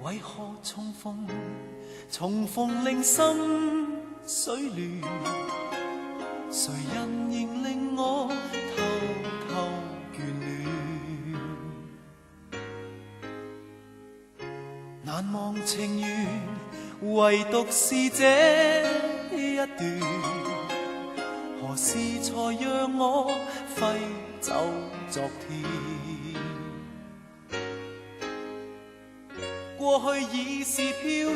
為何重逢令心水亂？誰人仍令我偷偷眷戀？難忘情緣，唯獨是這一段，何時才讓我揮走昨天？過去已是飄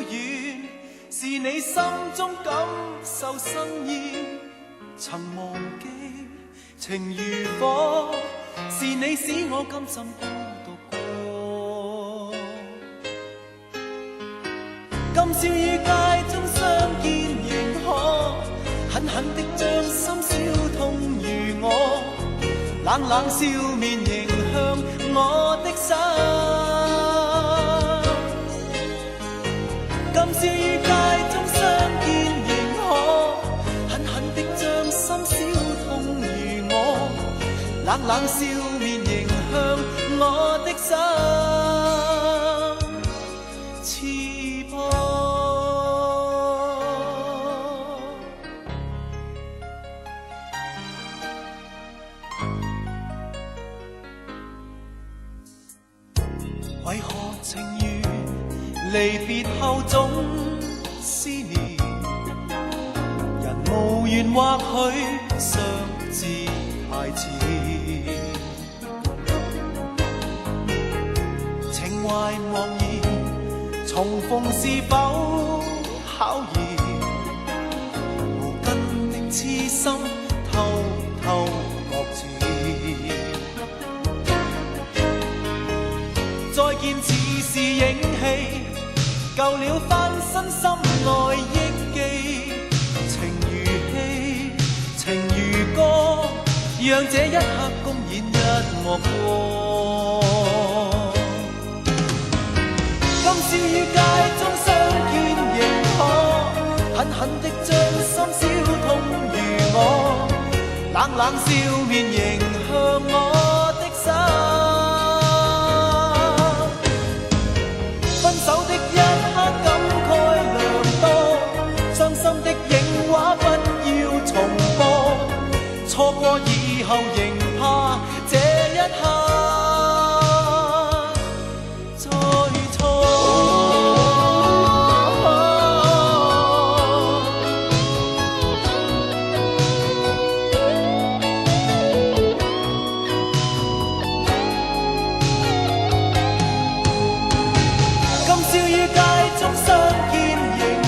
遠，是你心中感受生厭。曾忘記情如火，是你使我甘心孤獨過。今宵於街中相見，仍可狠狠的將心燒痛如我，冷冷笑面迎向我的心。今宵於街中相見，仍可狠狠的將心燒痛如我，冷冷笑面迎向我的心，刺破。為何情緣離別後總思念，人無緣或許相知太遲，情懷茫然，重逢是否考驗？無根的痴心偷偷擱淺，再見似是影戲，舊了翻身心內憶記，情如戲，情如歌，讓這一刻公演一幕過。今宵於街中相見，仍可狠狠的將心燒痛如我，冷冷笑面迎向我的心。分手的一刻感慨良多，傷心的影畫不要重播，錯過以後仍怕這一刻再錯。今宵於街中相見，仍可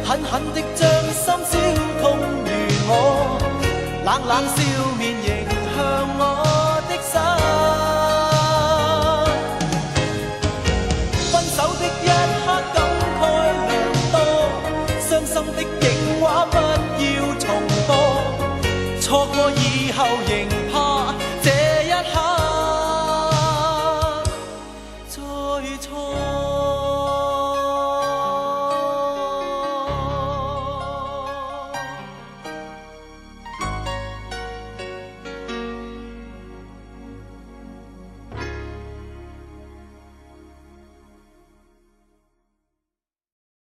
狠狠的將心燒痛如我，冷冷笑